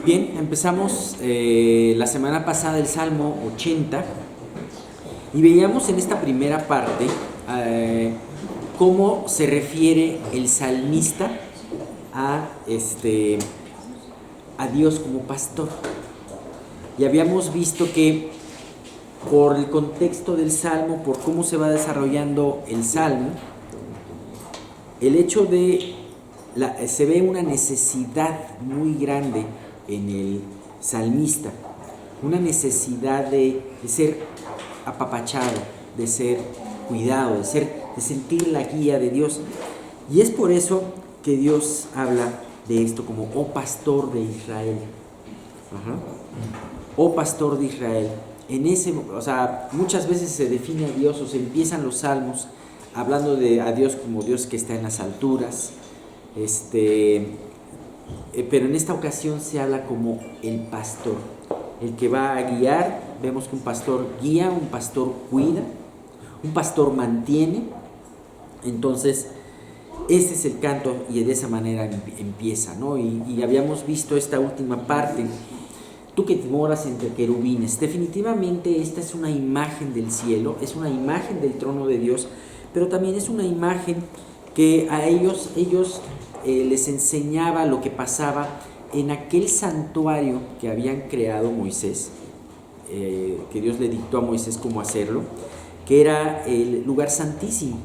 Bien, empezamos la semana pasada el Salmo 80 y veíamos en esta primera parte cómo se refiere el salmista a Dios como pastor. Y habíamos visto que por el contexto del Salmo, por cómo se va desarrollando el Salmo, el hecho de se ve una necesidad muy grande en el salmista, una necesidad de ser apapachado, de ser cuidado, de sentir la guía de Dios. Y es por eso que Dios habla de esto como oh pastor de Israel. Oh pastor de Israel. Muchas veces se define a Dios o se empiezan los salmos hablando a Dios como Dios que está en las alturas, pero en esta ocasión se habla como el pastor, el que va a guiar. Vemos que un pastor guía, un pastor cuida, un pastor mantiene. Entonces, este es el canto y de esa manera empieza, ¿no? Y habíamos visto esta última parte. Tú que te moras entre querubines, definitivamente esta es una imagen del cielo, es una imagen del trono de Dios, pero también es una imagen que a ellos les enseñaba lo que pasaba en aquel santuario que habían creado Moisés, que Dios le dictó a Moisés cómo hacerlo, que era el lugar santísimo.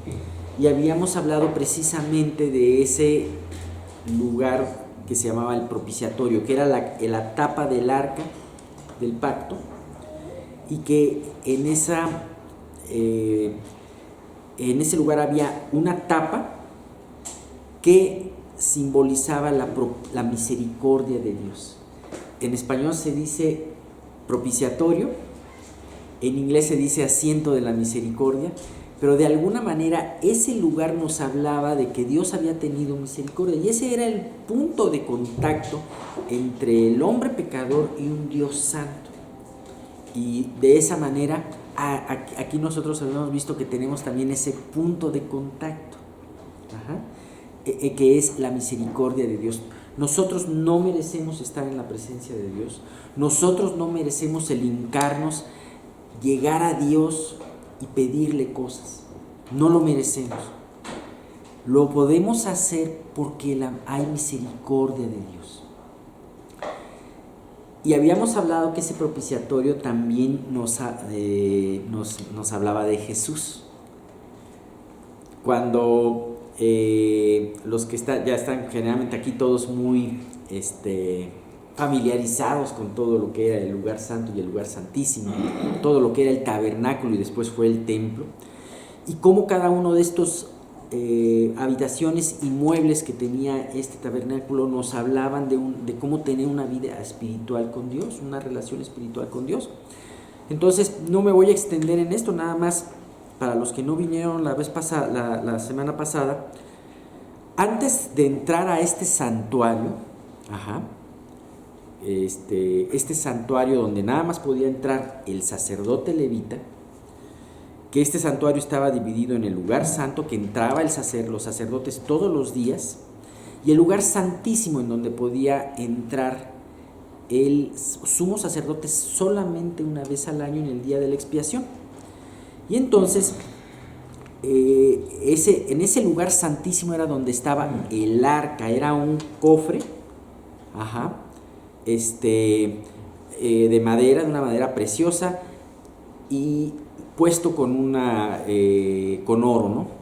Y habíamos hablado precisamente de ese lugar que se llamaba el propiciatorio, que era la tapa del arca del pacto, y que en ese lugar había una tapa que simbolizaba la misericordia de Dios. En español se dice propiciatorio, en inglés se dice asiento de la misericordia, pero de alguna manera ese lugar nos hablaba de que Dios había tenido misericordia, y ese era el punto de contacto entre el hombre pecador y un Dios santo. Y de esa manera aquí nosotros habíamos visto que tenemos también ese punto de contacto, que es la misericordia de Dios. Nosotros no merecemos estar en la presencia de Dios, nosotros no merecemos el hincarnos, llegar a Dios y pedirle cosas, no lo merecemos. Lo podemos hacer porque hay misericordia de Dios. Y habíamos hablado que ese propiciatorio también nos hablaba de Jesús. Cuando los que ya están generalmente aquí todos muy familiarizados con todo lo que era el lugar santo y el lugar santísimo, todo lo que era el tabernáculo y después fue el templo, y cómo cada uno de estos habitaciones y muebles que tenía este tabernáculo nos hablaban de cómo tener una vida espiritual con Dios, una relación espiritual con Dios. Entonces no me voy a extender en esto, nada más para los que no vinieron la semana pasada. Antes de entrar a este santuario, este santuario donde nada más podía entrar el sacerdote levita, que este santuario estaba dividido en el lugar santo, que entraba los sacerdotes todos los días, y el lugar santísimo, en donde podía entrar el sumo sacerdote solamente una vez al año, en el día de la expiación. Y entonces en ese lugar santísimo era donde estaba el arca, era un cofre de madera, de una madera preciosa, y puesto con oro, ¿no?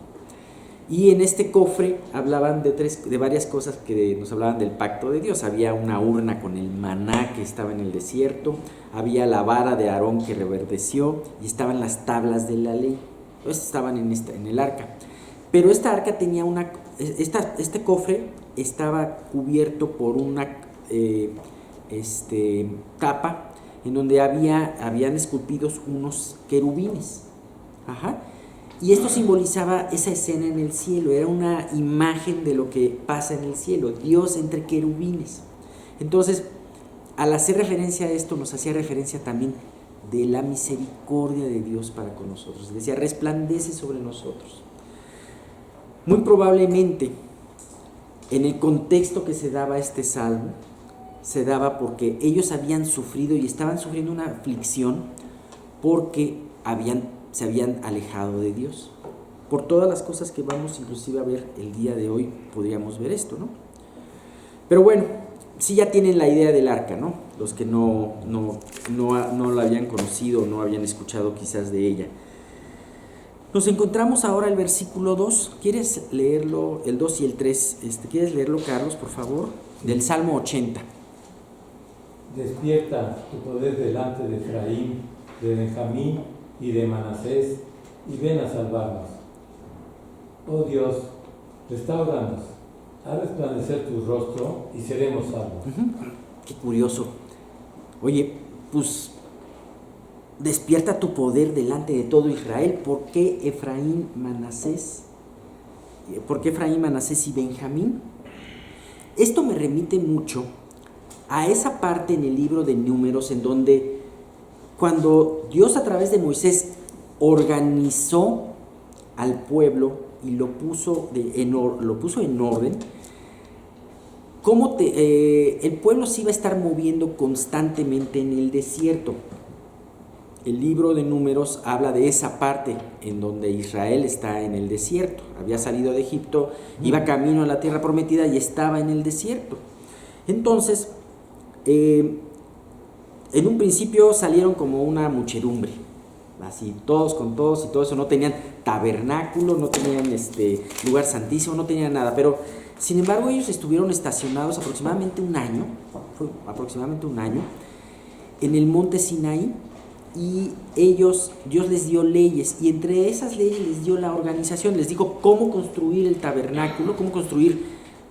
Y en este cofre hablaban de varias cosas que nos hablaban del pacto de Dios. Había una urna con el maná que estaba en el desierto, había la vara de Aarón que reverdeció, y estaban las tablas de la ley. Entonces estaban en el arca. Pero esta arca tenía este cofre estaba cubierto por una tapa en donde habían esculpidos unos querubines. Y esto simbolizaba esa escena en el cielo, era una imagen de lo que pasa en el cielo, Dios entre querubines. Entonces, al hacer referencia a esto, nos hacía referencia también de la misericordia de Dios para con nosotros. Decía, resplandece sobre nosotros. Muy probablemente, en el contexto que se daba este salmo, se daba porque ellos habían sufrido y estaban sufriendo una aflicción porque se habían alejado de Dios. Por todas las cosas que vamos inclusive a ver el día de hoy, podríamos ver esto, ¿no? Pero bueno, sí ya tienen la idea del arca, ¿no? Los que no la habían conocido, no habían escuchado quizás de ella. Nos encontramos ahora el versículo 2. ¿Quieres leerlo? El 2 y el 3. ¿Quieres leerlo, Carlos, por favor? Del Salmo 80. Despierta tu poder delante de Efraín, de Benjamín y de Manasés, y ven a salvarnos. Oh Dios, restáuranos, haz resplandecer tu rostro y seremos salvos. Qué curioso. Oye, pues despierta tu poder delante de todo Israel. ¿Por qué Efraín, Manasés? ¿Por qué Efraín, Manasés y Benjamín? Esto me remite mucho a esa parte en el libro de Números en donde cuando Dios a través de Moisés organizó al pueblo y lo puso en orden, cómo el pueblo se iba a estar moviendo constantemente en el desierto. El libro de Números habla de esa parte en donde Israel está en el desierto. Había salido de Egipto, iba camino a la tierra prometida y estaba en el desierto. Entonces, en un principio salieron como una muchedumbre, así todos con todos y todo eso. No tenían tabernáculo, no tenían lugar santísimo, no tenían nada. Pero, sin embargo, ellos estuvieron estacionados aproximadamente un año en el monte Sinaí. Y Dios les dio leyes, y entre esas leyes les dio la organización, les dijo cómo construir el tabernáculo,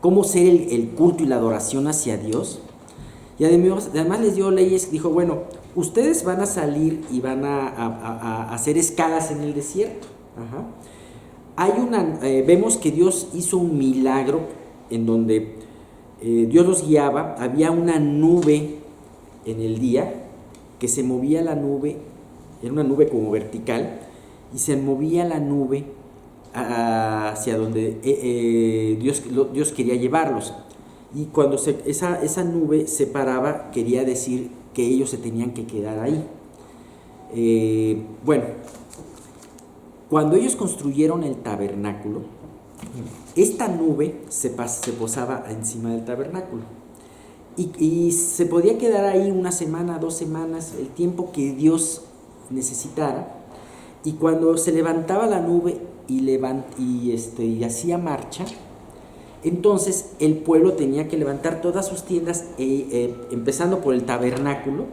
cómo ser el culto y la adoración hacia Dios. Y además les dio leyes, dijo, bueno, ustedes van a salir y van a hacer escalas en el desierto. Vemos que Dios hizo un milagro en donde Dios los guiaba. Había una nube en el día, que se movía la nube, era una nube como vertical, y se movía la nube hacia donde Dios quería llevarlos. Y cuando esa nube se paraba, quería decir que ellos se tenían que quedar ahí. Bueno, cuando ellos construyeron el tabernáculo, esta nube se posaba encima del tabernáculo. Y se podía quedar ahí una semana, 2 semanas, el tiempo que Dios necesitara. Y cuando se levantaba la nube y hacía marcha, entonces el pueblo tenía que levantar todas sus tiendas, empezando por el tabernáculo,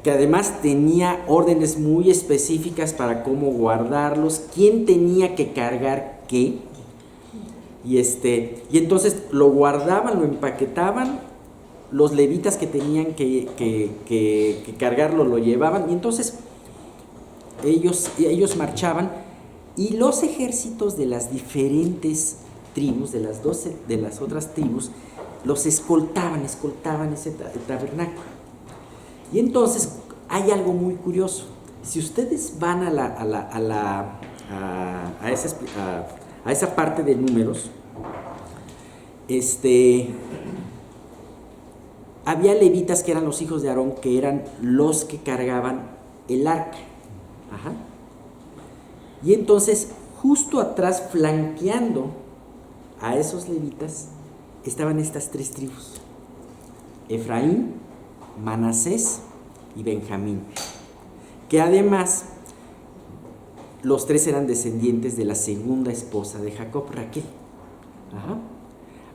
que además tenía órdenes muy específicas para cómo guardarlos, quién tenía que cargar qué. Y entonces lo guardaban, lo empaquetaban. Los levitas que tenían que cargarlo lo llevaban, y entonces ellos marchaban, y los ejércitos de las diferentes tribus, de las otras tribus, los escoltaban ese tabernáculo. Y entonces hay algo muy curioso. Si ustedes van a esa parte de Números, había levitas que eran los hijos de Aarón, que eran los que cargaban el arca. Y entonces, justo atrás, flanqueando a esos levitas, estaban estas 3 tribus: Efraín, Manasés y Benjamín, que además los 3 eran descendientes de la segunda esposa de Jacob, Raquel.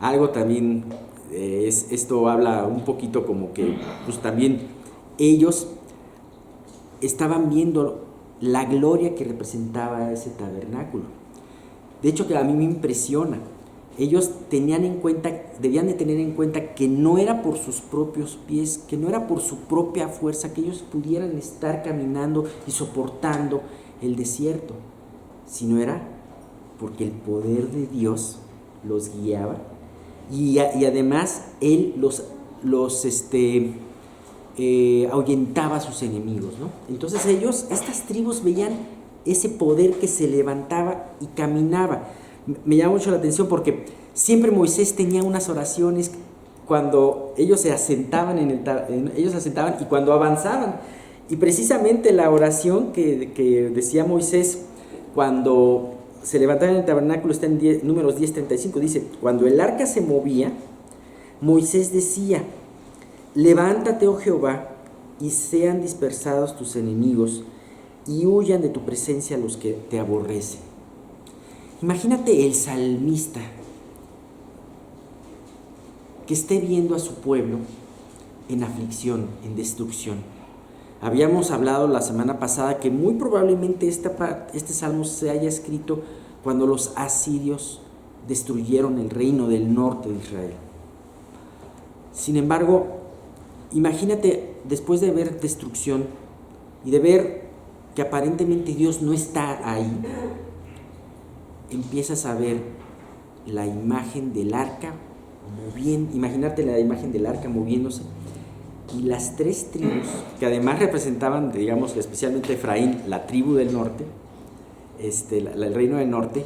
Algo también, esto habla un poquito como que pues también ellos estaban viendo la gloria que representaba ese tabernáculo. De hecho, que a mí me impresiona. Ellos debían de tener en cuenta que no era por sus propios pies, que no era por su propia fuerza que ellos pudieran estar caminando y soportando el desierto, sino era porque el poder de Dios los guiaba, y además Él los ahuyentaba a sus enemigos, ¿no? Entonces estas tribus veían ese poder que se levantaba y caminaba. Me llama mucho la atención porque siempre Moisés tenía unas oraciones cuando ellos se asentaban ellos se asentaban y cuando avanzaban. Y precisamente la oración que decía Moisés cuando se levantaban en el tabernáculo está en Números 10:35, dice: cuando el arca se movía, Moisés decía: levántate, oh Jehová, y sean dispersados tus enemigos, y huyan de tu presencia los que te aborrecen. Imagínate el salmista que esté viendo a su pueblo en aflicción, en destrucción. Habíamos hablado la semana pasada que muy probablemente este salmo se haya escrito cuando los asirios destruyeron el reino del norte de Israel. Sin embargo, imagínate, después de ver destrucción y de ver que aparentemente Dios no está ahí, empiezas a ver la imagen del arca imagínate la imagen del arca moviéndose, y las 3 tribus, que además representaban, digamos, especialmente Efraín, la tribu del norte, el reino del norte,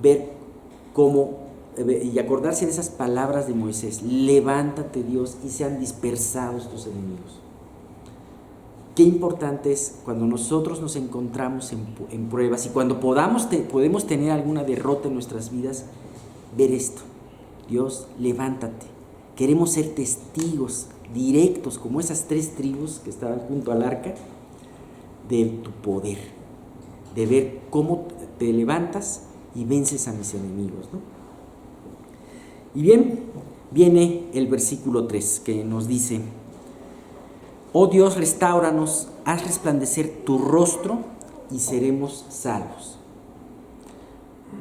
ver cómo, y acordarse de esas palabras de Moisés: levántate, Dios, y sean dispersados tus enemigos. Qué importante es cuando nosotros nos encontramos en pruebas y cuando podemos tener alguna derrota en nuestras vidas, ver esto: Dios, levántate. Queremos ser testigos directos, como esas 3 tribus que estaban junto al arca, de tu poder, de ver cómo te levantas y vences a mis enemigos, ¿no? Y bien, viene el versículo 3 que nos dice: oh Dios, restáuranos, haz resplandecer tu rostro y seremos salvos.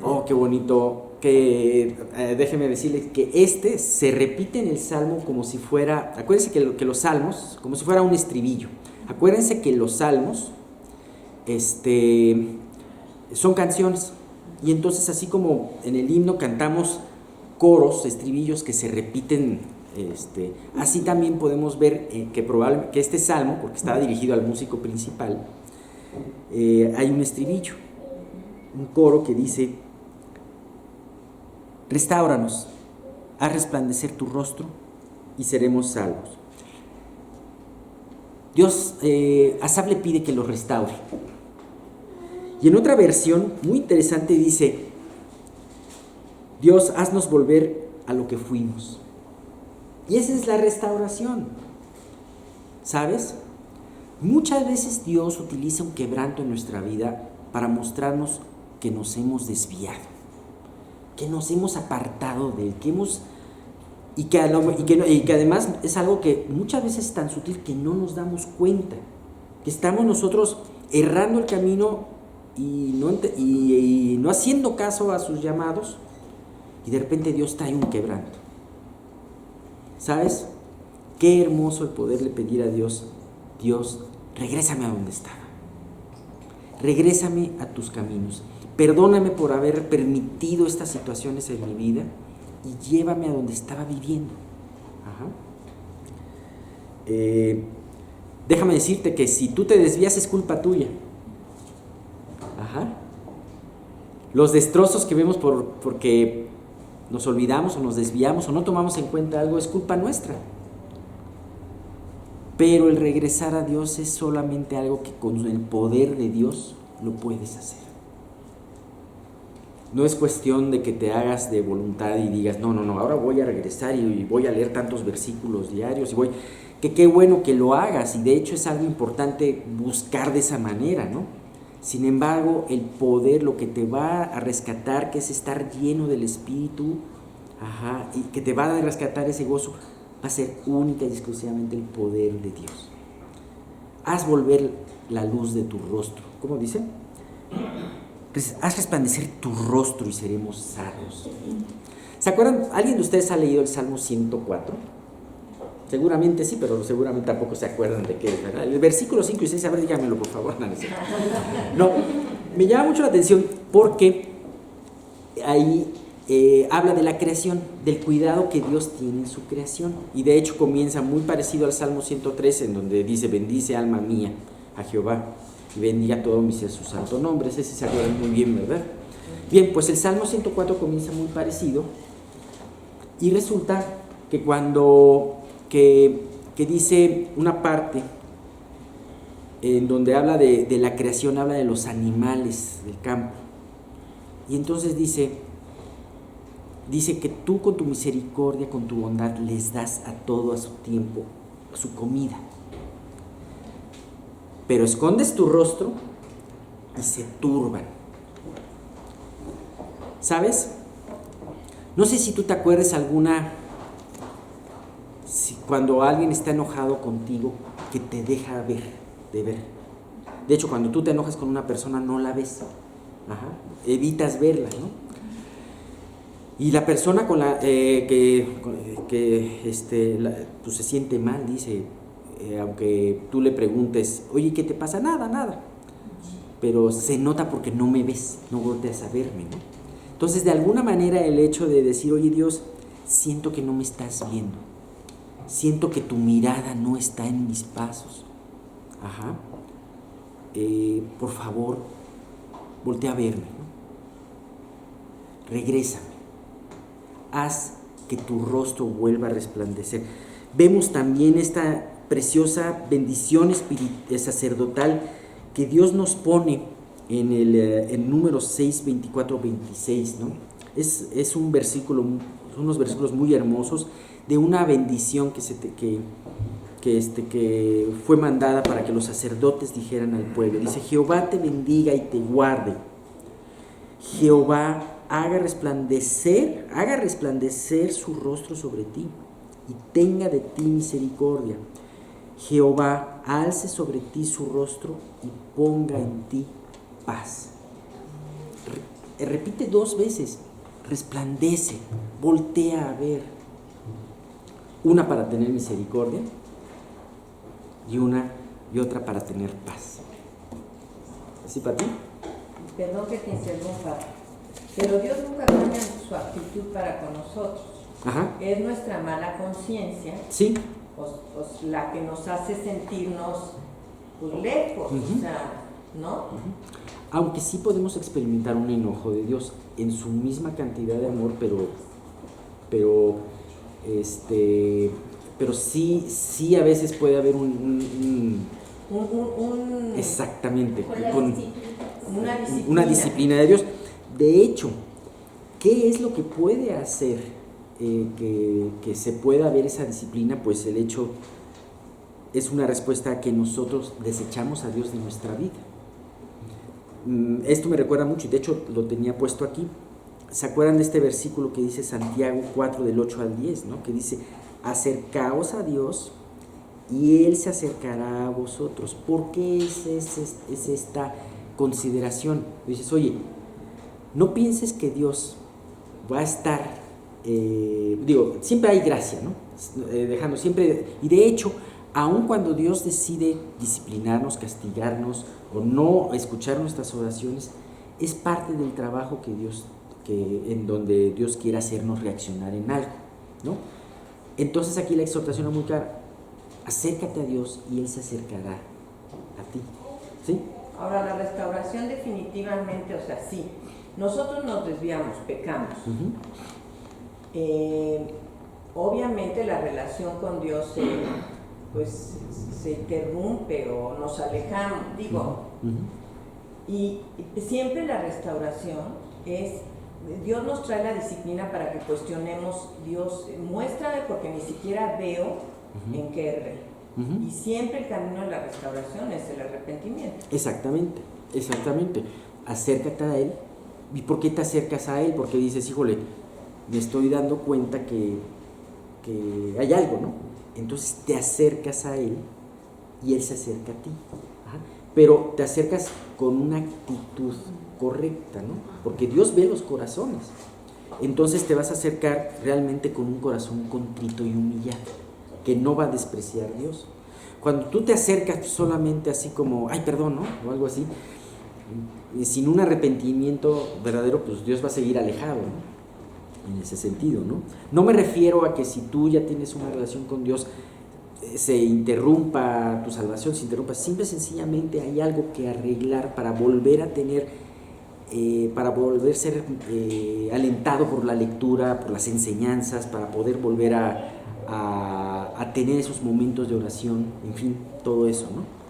Oh, qué bonito. Déjenme decirles que se repite en el Salmo como si fuera, acuérdense que los salmos, como si fuera un estribillo. Acuérdense que los salmos son canciones, y entonces, así como en el himno cantamos coros, estribillos que se repiten, así también podemos ver que este salmo, porque estaba dirigido al músico principal, hay un estribillo, un coro que dice: restáuranos, haz resplandecer tu rostro y seremos salvos. Dios, Asaf le pide que lo restaure. Y en otra versión muy interesante dice: Dios, haznos volver a lo que fuimos. Y esa es la restauración. ¿Sabes? Muchas veces Dios utiliza un quebranto en nuestra vida para mostrarnos que nos hemos desviado, que nos hemos apartado de Él, y que además es algo que muchas veces es tan sutil que no nos damos cuenta, que estamos nosotros errando el camino y no haciendo caso a sus llamados, y de repente Dios trae un quebranto. ¿Sabes? Qué hermoso el poderle pedir a Dios: Dios, regrésame a donde estaba, regrésame a tus caminos, perdóname por haber permitido estas situaciones en mi vida y llévame a donde estaba viviendo. Déjame decirte que si tú te desvías es culpa tuya. Los destrozos que vemos porque nos olvidamos o nos desviamos o no tomamos en cuenta algo es culpa nuestra. Pero el regresar a Dios es solamente algo que con el poder de Dios lo puedes hacer. No es cuestión de que te hagas de voluntad y digas: no, ahora voy a regresar y voy a leer tantos versículos diarios que qué bueno que lo hagas, y de hecho es algo importante buscar de esa manera, ¿no? Sin embargo, el poder, lo que te va a rescatar, que es estar lleno del Espíritu, y que te va a rescatar ese gozo, va a ser única y exclusivamente el poder de Dios. Haz volver la luz de tu rostro. ¿Cómo dice? Pues, haz resplandecer tu rostro y seremos salvos. ¿Se acuerdan? ¿Alguien de ustedes ha leído el Salmo 104? Seguramente sí, pero seguramente tampoco se acuerdan de qué es, ¿verdad? El versículo 5 y 6, a ver, díganmelo por favor. No, me llama mucho la atención porque ahí habla de la creación, del cuidado que Dios tiene en su creación. Y de hecho comienza muy parecido al Salmo 103, en donde dice: bendice alma mía a Jehová y bendiga todo mi ser su santo nombre. Ese sí se acuerdan muy bien, ¿verdad? Bien, pues el Salmo 104 comienza muy parecido y resulta que que dice una parte en donde habla de la creación, habla de los animales del campo. Y entonces dice que tú con tu misericordia, con tu bondad, les das a todo a su tiempo, su comida. Pero escondes tu rostro y se turban. ¿Sabes? No sé si tú te acuerdas cuando alguien está enojado contigo, que te deja de ver. De hecho, cuando tú te enojas con una persona, no la ves. Evitas verla, ¿no? Y la persona con la pues se siente mal, dice, aunque tú le preguntes, oye, ¿qué te pasa? Nada. Pero se nota porque no me ves, no volteas a verme, ¿no? Entonces, de alguna manera, el hecho de decir, oye, Dios, siento que no me estás viendo, siento que tu mirada no está en mis pasos. Por favor, voltea a verme, ¿no? Regrésame, haz que tu rostro vuelva a resplandecer. Vemos también esta preciosa bendición sacerdotal que Dios nos pone en Números 6, 24, 26, ¿no? Es un versículo, unos versículos muy hermosos de una bendición que fue mandada para que los sacerdotes dijeran al pueblo. Dice: Jehová te bendiga y te guarde. Jehová haga resplandecer su rostro sobre ti y tenga de ti misericordia. Jehová alce sobre ti su rostro y ponga en ti paz. Repite 2 veces: resplandece, voltea a ver. Una para tener misericordia y otra para tener paz. ¿Así para ti? Perdón que te interrumpa, pero Dios nunca cambia su actitud para con nosotros. Es nuestra mala conciencia, sí, la que nos hace sentirnos pues, lejos, o sea, ¿no? Aunque sí podemos experimentar un enojo de Dios en su misma cantidad de amor, pero sí a veces puede haber exactamente, una disciplina de Dios. De hecho, ¿qué es lo que puede hacer que se pueda ver esa disciplina? Pues el hecho es una respuesta a que nosotros desechamos a Dios de nuestra vida. Esto me recuerda mucho, y de hecho lo tenía puesto aquí. ¿Se acuerdan de este versículo que dice Santiago 4 del 8 al 10, ¿no? Que dice: acercaos a Dios y Él se acercará a vosotros. ¿Por qué es esta consideración? Dices, oye, no pienses que Dios va a estar, siempre hay gracia, ¿no? Dejando siempre, y de hecho, aun cuando Dios decide disciplinarnos, castigarnos o no escuchar nuestras oraciones, es parte del trabajo en donde Dios quiere hacernos reaccionar en algo, ¿no? Entonces aquí la exhortación es muy clara: acércate a Dios y Él se acercará a ti, ¿sí? Ahora, la restauración definitivamente, o sea, sí, nosotros nos desviamos, pecamos. Obviamente la relación con Dios se interrumpe o nos alejamos, y siempre la restauración Dios nos trae la disciplina para que cuestionemos: Dios, muéstrame porque ni siquiera veo en qué erré. Y siempre el camino de la restauración es el arrepentimiento. Exactamente. Acércate a Él. ¿Y por qué te acercas a Él? Porque dices, híjole, me estoy dando cuenta que hay algo, ¿no? Entonces te acercas a Él y Él se acerca a ti. Pero te acercas con una actitud correcta, ¿no? Porque Dios ve los corazones. Entonces te vas a acercar realmente con un corazón contrito y humillado, que no va a despreciar a Dios. Cuando tú te acercas solamente así como, ay, perdón, ¿no? O algo así, sin un arrepentimiento verdadero, pues Dios va a seguir alejado, ¿no? En ese sentido, ¿no? No me refiero a que si tú ya tienes una relación con Dios, se interrumpa tu salvación, simple y sencillamente hay algo que arreglar para volver a tener para volver a ser alentado por la lectura, por las enseñanzas, para poder volver a tener esos momentos de oración, en fin, todo eso, ¿no?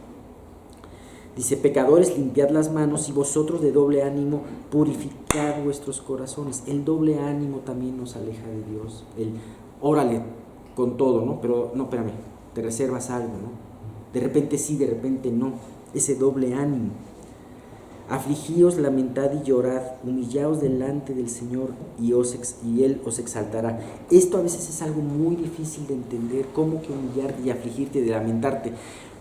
Dice, pecadores, limpiad las manos, y vosotros de doble ánimo, purificad vuestros corazones. El doble ánimo también nos aleja de Dios. El órale con todo, ¿no? Pero no, espérame, te reservas algo, ¿no? De repente sí, de repente no. Ese doble ánimo. Afligíos, lamentad y llorad, humillaos delante del Señor y Él os exaltará. Esto a veces es algo muy difícil de entender, cómo que humillarte y afligirte y lamentarte.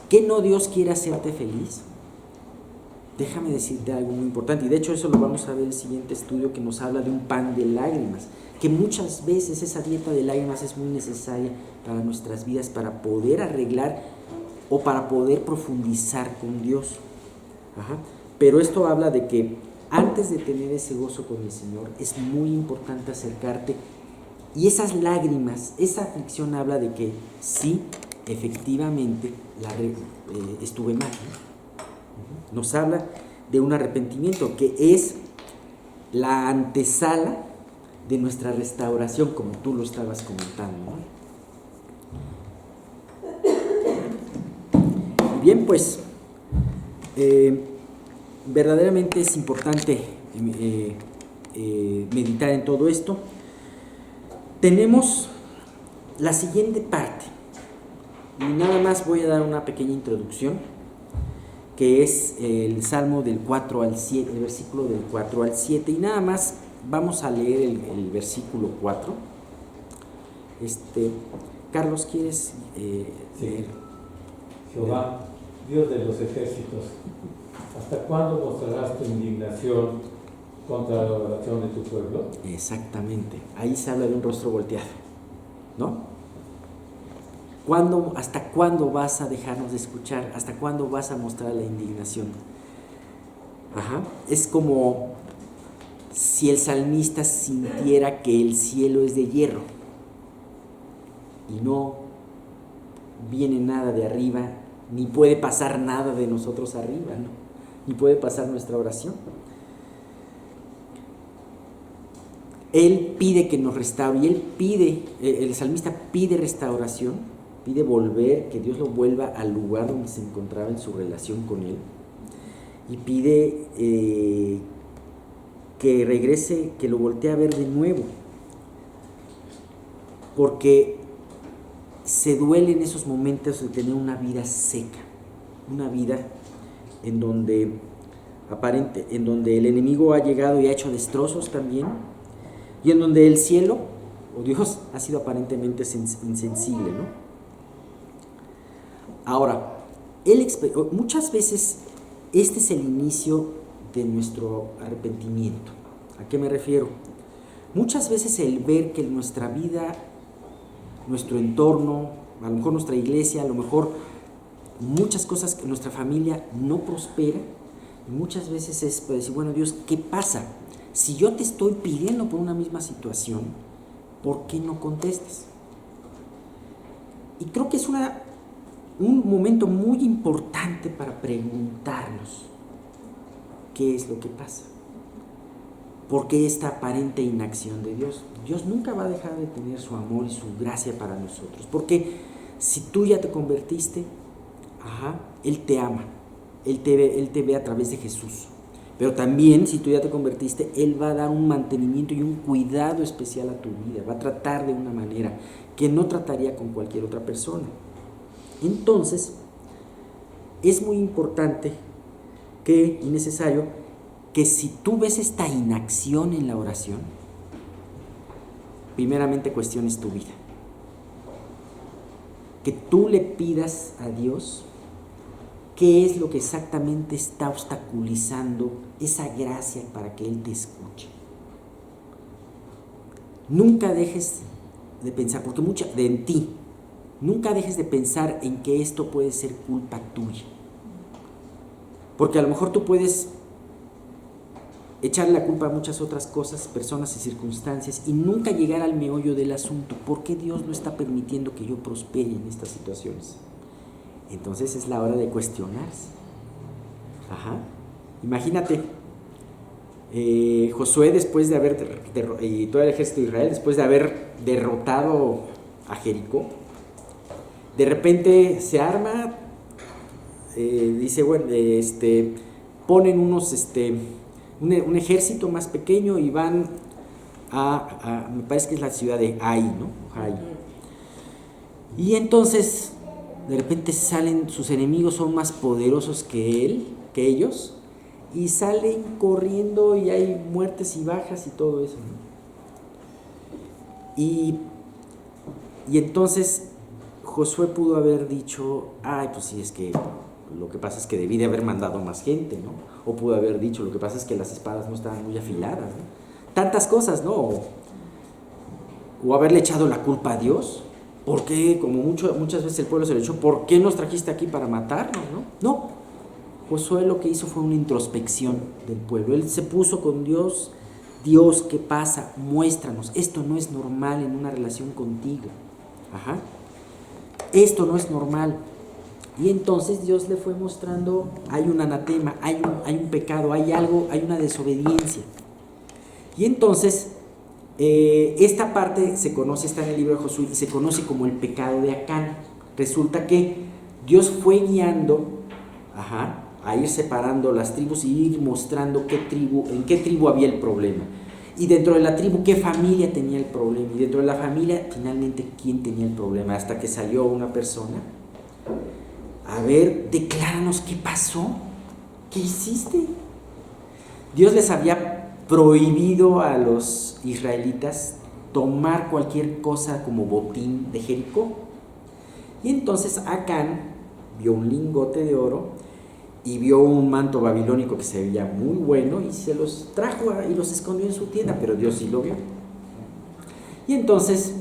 ¿Qué no Dios quiere hacerte feliz? Déjame decirte algo muy importante, y de hecho eso lo vamos a ver en el siguiente estudio, que nos habla de un pan de lágrimas, que muchas veces esa dieta de lágrimas es muy necesaria para nuestras vidas, para poder arreglar o para poder profundizar con Dios. Ajá. Pero esto habla de que antes de tener ese gozo con el Señor es muy importante acercarte, y esas lágrimas, esa aflicción habla de que sí, efectivamente estuve mal, ¿no? Nos habla de un arrepentimiento que es la antesala de nuestra restauración, como tú lo estabas comentando, ¿no? Bien, pues verdaderamente es importante meditar en todo esto. Tenemos la siguiente parte, y nada más voy a dar una pequeña introducción, que es el Salmo del 4 al 7, el versículo del 4 al 7, y nada más vamos a leer el versículo 4. Carlos, ¿quieres leer? Jehová, Dios de los ejércitos, ¿hasta cuándo mostrarás tu indignación contra la oración de tu pueblo? Exactamente, ahí se habla de un rostro volteado, ¿no? ¿Hasta cuándo vas a dejarnos de escuchar? ¿Hasta cuándo vas a mostrar la indignación? Ajá. Es como si el salmista sintiera que el cielo es de hierro y no viene nada de arriba, ni puede pasar nada de nosotros arriba, ¿no? Ni puede pasar nuestra oración. Él pide que nos restaure, y él pide, el salmista pide restauración, pide volver, que Dios lo vuelva al lugar donde se encontraba en su relación con Él, y pide que regrese, que lo voltee a ver de nuevo, porque se duele en esos momentos de tener una vida seca, una vida en donde el enemigo ha llegado y ha hecho destrozos también, y en donde el cielo o Dios ha sido aparentemente insensible, ¿no? Ahora, muchas veces este es el inicio de nuestro arrepentimiento. ¿A qué me refiero? Muchas veces el ver que nuestra vida, nuestro entorno, a lo mejor nuestra iglesia, a lo mejor muchas cosas que nuestra familia no prospera, y muchas veces es para decir, bueno, Dios, ¿qué pasa? Si yo te estoy pidiendo por una misma situación, ¿por qué no contestas? Y creo que es un momento muy importante para preguntarnos qué es lo que pasa. ¿Por qué esta aparente inacción de Dios? Dios nunca va a dejar de tener su amor y su gracia para nosotros, porque si tú ya te convertiste, Él te ama, Él te ve a través de Jesús. Pero también, si tú ya te convertiste, Él va a dar un mantenimiento y un cuidado especial a tu vida, va a tratar de una manera que no trataría con cualquier otra persona. Entonces, es muy importante y necesario que si tú ves esta inacción en la oración, primeramente cuestiones tu vida. Que tú le pidas a Dios qué es lo que exactamente está obstaculizando esa gracia para que Él te escuche. Nunca dejes de pensar, porque en ti, nunca dejes de pensar en que esto puede ser culpa tuya. Porque a lo mejor tú puedes echarle la culpa a muchas otras cosas, personas y circunstancias, y nunca llegar al meollo del asunto. ¿Por qué Dios no está permitiendo que yo prospere en estas situaciones? Entonces es la hora de cuestionarse. Imagínate Josué, después de haber y todo el ejército de Israel, después de haber derrotado a Jericó, de repente se arma, dice, bueno, ponen un ejército más pequeño y van me parece que es la ciudad de Ai, ¿no? Ai. Y entonces, de repente salen, sus enemigos son más poderosos que ellos, y salen corriendo y hay muertes y bajas y todo eso, ¿no? Y entonces Josué pudo haber dicho, ay, pues sí, es que lo que pasa es que debí de haber mandado más gente, ¿no? O pudo haber dicho, lo que pasa es que las espadas no estaban muy afiladas, ¿no? Tantas cosas, ¿no? O haberle echado la culpa a Dios. ¿Por qué? Como muchas veces el pueblo se le echó, ¿por qué nos trajiste aquí para matarnos, no? No. Josué lo que hizo fue una introspección del pueblo. Él se puso con Dios. Dios, ¿qué pasa? Muéstranos. Esto no es normal en una relación contigo. Ajá. Esto no es normal. Y entonces Dios le fue mostrando, hay un anatema, hay un pecado, hay algo, hay una desobediencia. Y entonces, esta parte se conoce, está en el libro de Josué, y se conoce como el pecado de Acán. Resulta que Dios fue guiando, a ir separando las tribus y ir mostrando en qué tribu había el problema. Y dentro de la tribu, qué familia tenía el problema. Y dentro de la familia, finalmente, quién tenía el problema. Hasta que salió una persona. A ver, decláranos qué pasó. ¿Qué hiciste? Dios les había prohibido a los israelitas tomar cualquier cosa como botín de Jericó. Y entonces Acán vio un lingote de oro y vio un manto babilónico que se veía muy bueno y se los trajo y los escondió en su tienda, pero Dios sí lo vio. Y entonces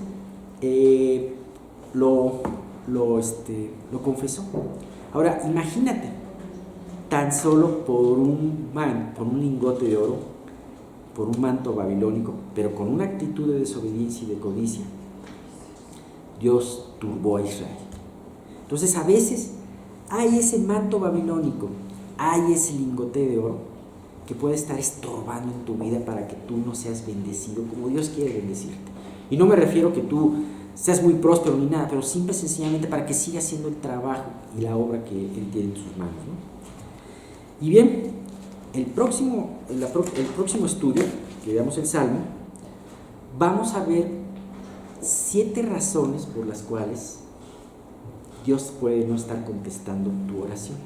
lo confesó. Ahora, imagínate, tan solo por un lingote de oro, por un manto babilónico, pero con una actitud de desobediencia y de codicia, Dios turbó a Israel. Entonces, a veces hay ese manto babilónico, hay ese lingote de oro que puede estar estorbando en tu vida para que tú no seas bendecido como Dios quiere bendecirte. Y no me refiero que tú seas muy próspero ni nada, pero simple y sencillamente para que sigas haciendo el trabajo y la obra que Él tiene en sus manos, ¿no? Y bien, el próximo estudio, que veamos el Salmo, vamos a ver 7 razones por las cuales Dios puede no estar contestando tu oración.